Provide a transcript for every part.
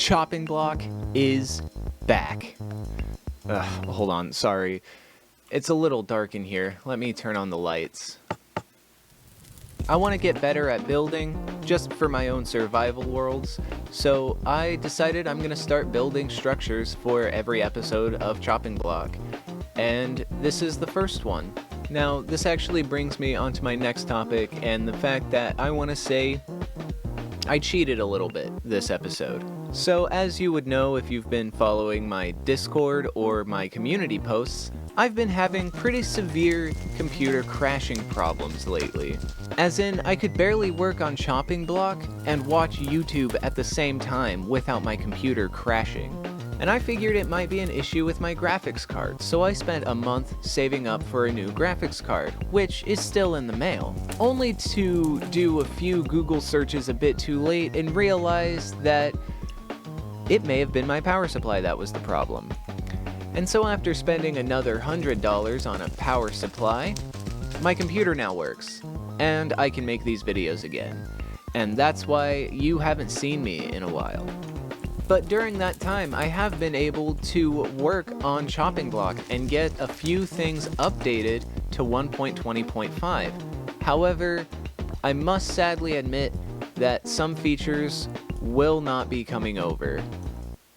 Chopping block is back. Hold on, sorry. It's a little dark in here. Let me turn on the lights. I want to get better at building, just for my own survival worlds, so I decided I'm going to start building structures for every episode of Chopping Block. And this is the first one. Now, this actually brings me onto my next topic, and the fact that I want to say I cheated a little bit this episode. So as you would know if you've been following my Discord or my community posts, I've been having pretty severe computer crashing problems lately. As in, I could barely work on Chopping Block and watch YouTube at the same time without my computer crashing. And I figured it might be an issue with my graphics card, so I spent a month saving up for a new graphics card, which is still in the mail. Only to do a few Google searches a bit too late and realize that it may have been my power supply that was the problem. And so after spending another $100 on a power supply, my computer now works, and I can make these videos again. And that's why you haven't seen me in a while. But during that time, I have been able to work on Chopping Block and get a few things updated to 1.20.5. However, I must sadly admit that some features will not be coming over.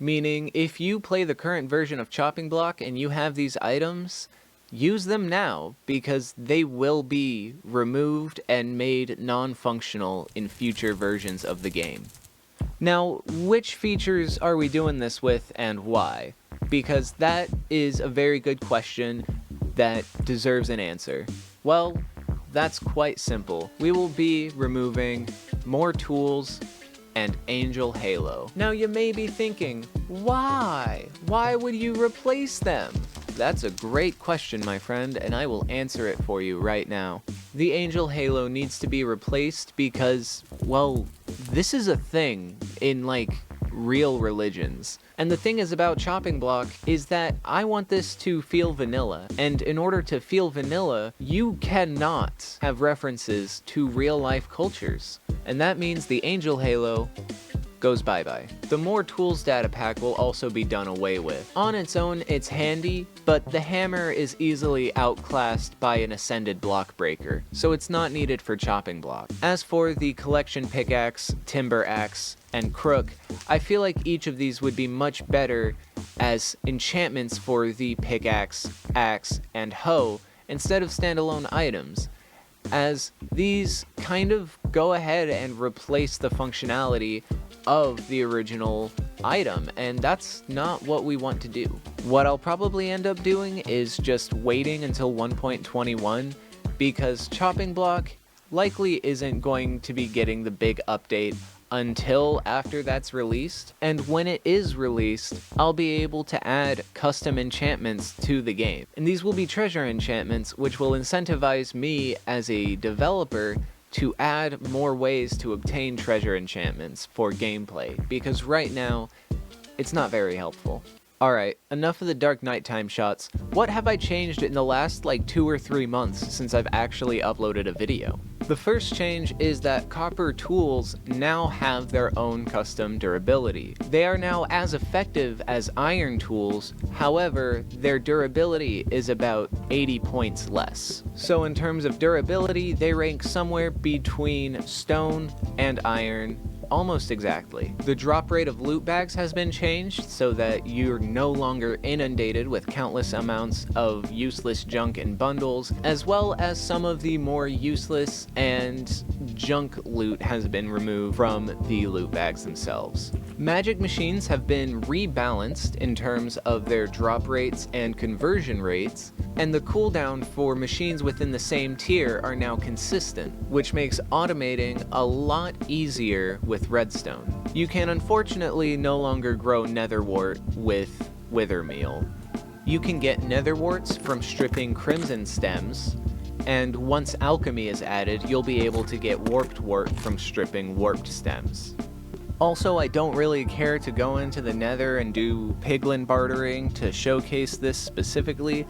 Meaning, if you play the current version of Chopping Block and you have these items, use them now, because they will be removed and made non-functional in future versions of the game. Now, which features are we doing this with and why? Because that is a very good question that deserves an answer. Well, that's quite simple. We will be removing more tools and Angel Halo. Now you may be thinking, why? Why would you replace them? That's a great question, my friend, and I will answer it for you right now. The Angel Halo needs to be replaced because, well, this is a thing in, like, real religions. And the thing is about Chopping Block is that I want this to feel vanilla. And in order to feel vanilla, you cannot have references to real-life cultures. And that means the Angel Halo goes bye-bye. The More Tools data pack will also be done away with. On its own, it's handy, but the hammer is easily outclassed by an ascended block breaker, so it's not needed for Chopping Block. As for the collection pickaxe, timber axe, and crook, I feel like each of these would be much better as enchantments for the pickaxe, axe, and hoe instead of standalone items, as these kind of go ahead and replace the functionality of the original item, and that's not what we want to do. What I'll probably end up doing is just waiting until 1.21, because Chopping Block likely isn't going to be getting the big update until after that's released, and when it is released, I'll be able to add custom enchantments to the game. And these will be treasure enchantments, which will incentivize me as a developer to add more ways to obtain treasure enchantments for gameplay, because right now, it's not very helpful. Alright, enough of the dark nighttime shots. What have I changed in the last like 2 or 3 months since I've actually uploaded a video? The first change is that copper tools now have their own custom durability. They are now as effective as iron tools, however, their durability is about 80 points less. So in terms of durability, they rank somewhere between stone and iron, almost exactly. The drop rate of loot bags has been changed so that you're no longer inundated with countless amounts of useless junk and bundles, as well as some of the more useless and junk loot has been removed from the loot bags themselves. Magic machines have been rebalanced in terms of their drop rates and conversion rates, and the cooldown for machines within the same tier are now consistent, which makes automating a lot easier with redstone. You can unfortunately no longer grow netherwort with withermeal. You can get netherworts from stripping crimson stems, and once alchemy is added, you'll be able to get warped wort from stripping warped stems. Also, I don't really care to go into the Nether and do piglin bartering to showcase this specifically,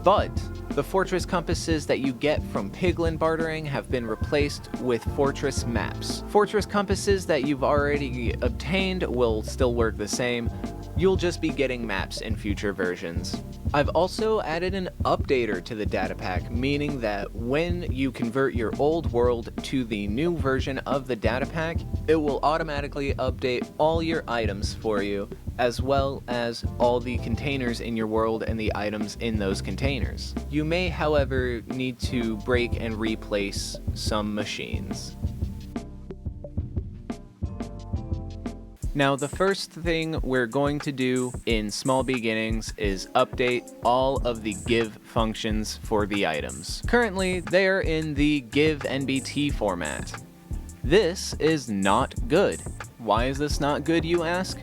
but the fortress compasses that you get from piglin bartering have been replaced with fortress maps. Fortress compasses that you've already obtained will still work the same. You'll just be getting maps in future versions. I've also added an updater to the data pack, meaning that when you convert your old world to the new version of the data pack, it will automatically update all your items for you, as well as all the containers in your world and the items in those containers. You may, however, need to break and replace some machines. Now, the first thing we're going to do in small beginnings is update all of the give functions for the items. Currently, they are in the give NBT format. This is not good. Why is this not good, you ask?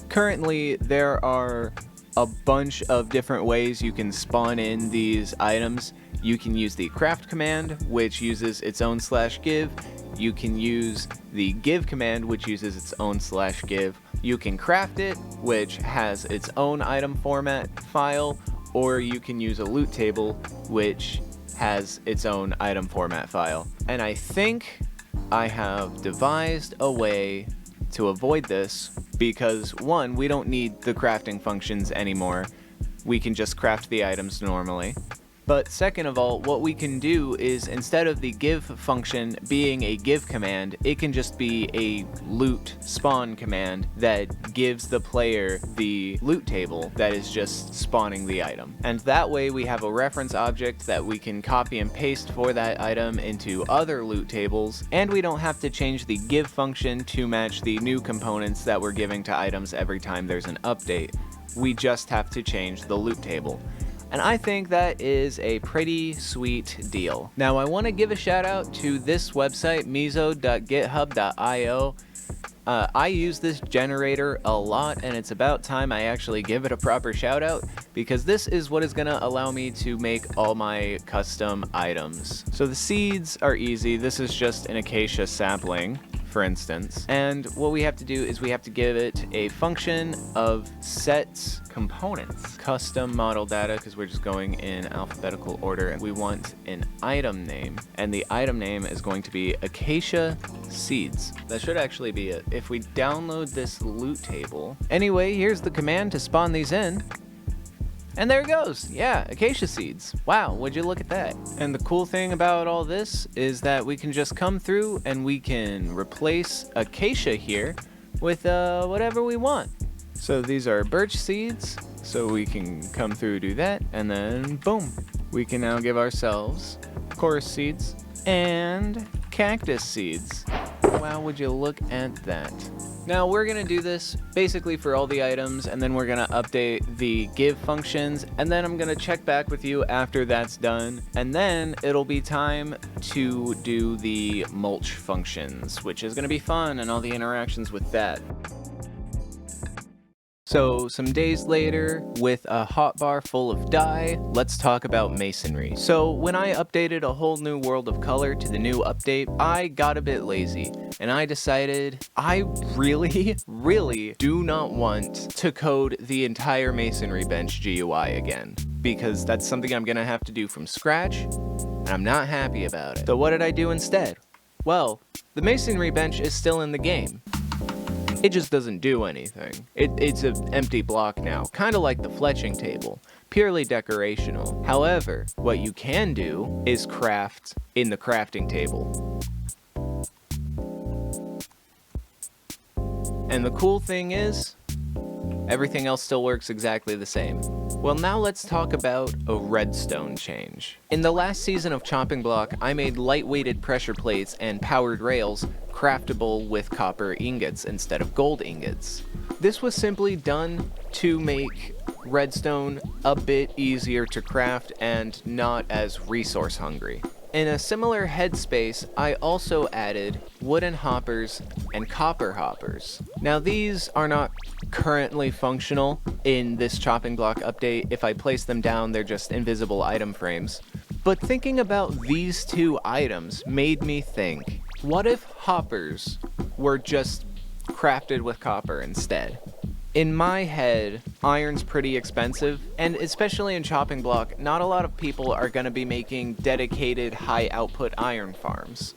Currently, there are a bunch of different ways you can spawn in these items. You can use the craft command, which uses its own /give. You can use the give command, which uses its own /give. You can craft it, which has its own item format file, or you can use a loot table, which has its own item format file. And I think I have devised a way to avoid this because, one, we don't need the crafting functions anymore. We can just craft the items normally. But second of all, what we can do is, instead of the give function being a give command, it can just be a loot spawn command that gives the player the loot table that is just spawning the item. And that way we have a reference object that we can copy and paste for that item into other loot tables, and we don't have to change the give function to match the new components that we're giving to items every time there's an update. We just have to change the loot table. And I think that is a pretty sweet deal. Now, I want to give a shout out to this website, mizo.github.io. I use this generator a lot, and it's about time I actually give it a proper shout out, because this is what is going to allow me to make all my custom items. So the seeds are easy. This is just an acacia sapling, for instance. And what we have to do is we have to give it a function of set components. Custom model data, because we're just going in alphabetical order, and we want an item name. And the item name is going to be acacia seeds. That should actually be it. If we download this loot table. Anyway, here's the command to spawn these in. And there it goes. Yeah, acacia seeds. Wow, would you look at that? And the cool thing about all this is that we can just come through and we can replace acacia here with whatever we want. So these are birch seeds, so we can come through, do that, and then boom. We can now give ourselves chorus seeds and cactus seeds. Wow, would you look at that? Now we're gonna do this basically for all the items, and then we're gonna update the give functions, and then I'm gonna check back with you after that's done, and then it'll be time to do the mulch functions, which is gonna be fun, and all the interactions with that. So some days later, with a hotbar full of dye, let's talk about masonry. So when I updated a whole new world of color to the new update, I got a bit lazy, and I decided I really do not want to code the entire masonry bench GUI again, because that's something I'm gonna have to do from scratch, and I'm not happy about it. So what did I do instead? Well, the masonry bench is still in the game. It just doesn't do anything. It's an empty block now, kind of like the fletching table, purely decorational. However, what you can do is craft in the crafting table. And the cool thing is, everything else still works exactly the same. Well, now let's talk about a redstone change. In the last season of Chopping Block, I made light-weighted pressure plates and powered rails craftable with copper ingots instead of gold ingots. This was simply done to make redstone a bit easier to craft and not as resource hungry. In a similar headspace, I also added wooden hoppers and copper hoppers. Now these are not currently functional in this chopping block update. If I place them down, they're just invisible item frames. But thinking about these two items made me think, what if hoppers were just crafted with copper instead. In my head, iron's pretty expensive, and especially in chopping block, not a lot of people are going to be making dedicated high output iron farms.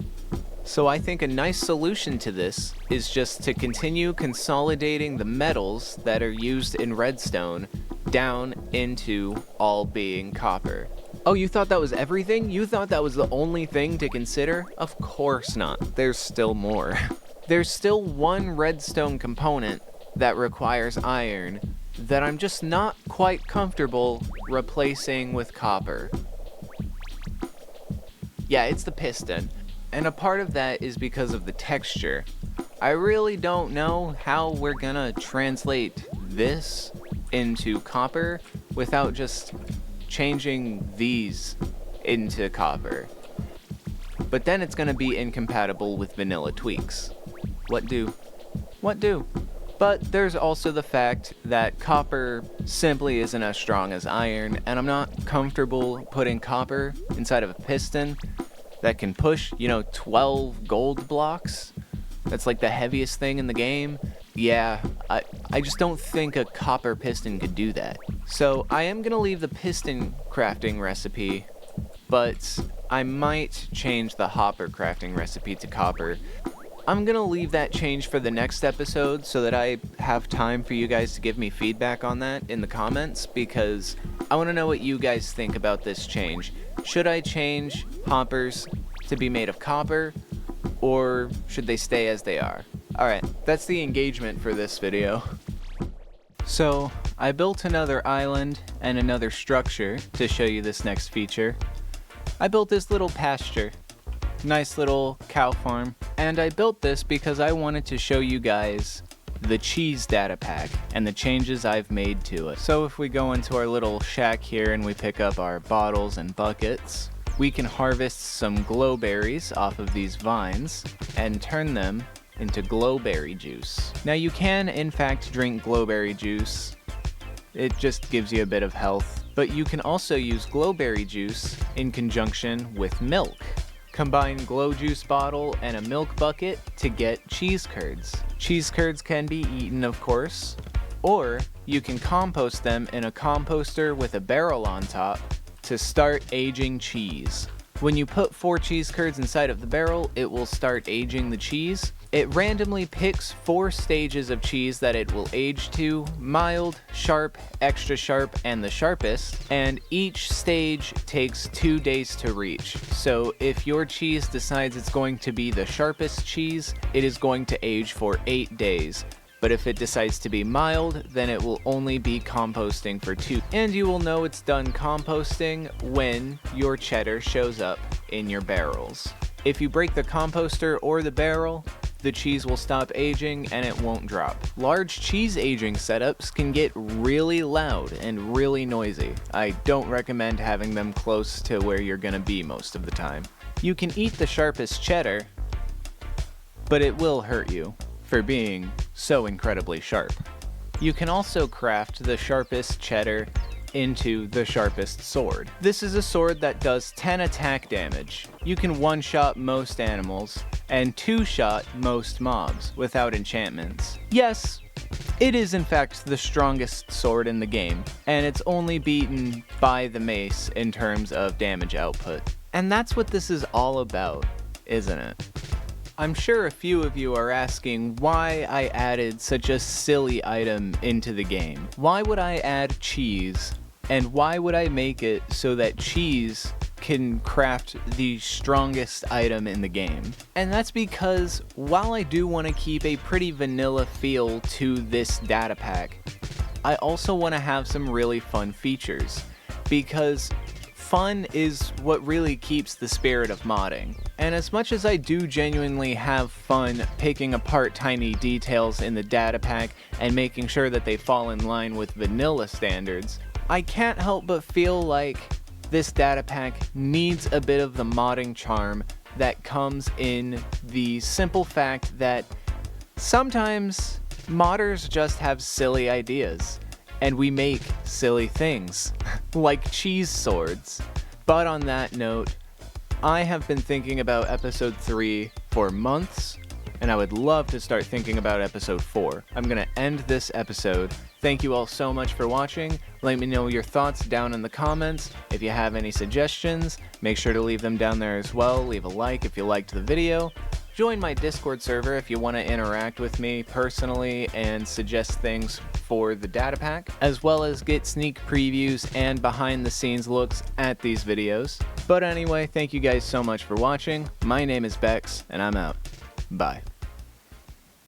So I think a nice solution to this is just to continue consolidating the metals that are used in redstone down into all being copper. Oh, you thought that was everything? You thought that was the only thing to consider? Of course not. There's still more. There's still one redstone component that requires iron that I'm just not quite comfortable replacing with copper. Yeah, it's the piston. And a part of that is because of the texture. I really don't know how we're gonna translate this into copper without just changing these into copper. But then it's gonna be incompatible with vanilla tweaks. What do? But there's also the fact that copper simply isn't as strong as iron, and I'm not comfortable putting copper inside of a piston that can push, 12 gold blocks. That's like the heaviest thing in the game. Yeah, I just don't think a copper piston could do that. So I am gonna leave the piston crafting recipe, but I might change the hopper crafting recipe to copper. I'm gonna leave that change for the next episode so that I have time for you guys to give me feedback on that in the comments, because I wanna know what you guys think about this change. Should I change hoppers to be made of copper, or should they stay as they are? Alright, that's the engagement for this video. So, I built another island and another structure to show you this next feature. I built this little pasture. Nice little cow farm. And I built this because I wanted to show you guys the cheese data pack and the changes I've made to it. So if we go into our little shack here and we pick up our bottles and buckets, we can harvest some glowberries off of these vines and turn them into glowberry juice. Now you can in fact drink glowberry juice. It just gives you a bit of health. But you can also use glowberry juice in conjunction with milk. Combine glow juice bottle and a milk bucket to get cheese curds. Cheese curds can be eaten, of course, or you can compost them in a composter with a barrel on top to start aging cheese. When you put 4 cheese curds inside of the barrel, it will start aging the cheese. It randomly picks 4 stages of cheese that it will age to: mild, sharp, extra sharp, and the sharpest, and each stage takes 2 days to reach. So if your cheese decides it's going to be the sharpest cheese, it is going to age for 8 days. But if it decides to be mild, then it will only be composting for 2. And you will know it's done composting when your cheddar shows up in your barrels. If you break the composter or the barrel, the cheese will stop aging and it won't drop. Large cheese aging setups can get really loud and really noisy. I don't recommend having them close to where you're gonna be most of the time. You can eat the sharpest cheddar, but it will hurt you for being so incredibly sharp. You can also craft the sharpest cheddar into the sharpest sword. This is a sword that does 10 attack damage. You can one-shot most animals and two-shot most mobs without enchantments. Yes, it is in fact the strongest sword in the game, and it's only beaten by the mace in terms of damage output. And that's what this is all about, isn't it? I'm sure a few of you are asking why I added such a silly item into the game. Why would I add cheese, and why would I make it so that cheese can craft the strongest item in the game? And that's because while I do want to keep a pretty vanilla feel to this data pack, I also want to have some really fun features, because fun is what really keeps the spirit of modding. And as much as I do genuinely have fun picking apart tiny details in the data pack and making sure that they fall in line with vanilla standards, I can't help but feel like this data pack needs a bit of the modding charm that comes in the simple fact that sometimes modders just have silly ideas, and we make silly things, like cheese swords. But on that note, I have been thinking about episode 3 for months, and I would love to start thinking about episode 4. I'm gonna end this episode. Thank you all so much for watching. Let me know your thoughts down in the comments. If you have any suggestions, make sure to leave them down there as well. Leave a like if you liked the video. Join my Discord server if you want to interact with me personally and suggest things for the data pack, as well as get sneak previews and behind the scenes looks at these videos. But anyway, thank you guys so much for watching. My name is Bex, and I'm out. Bye.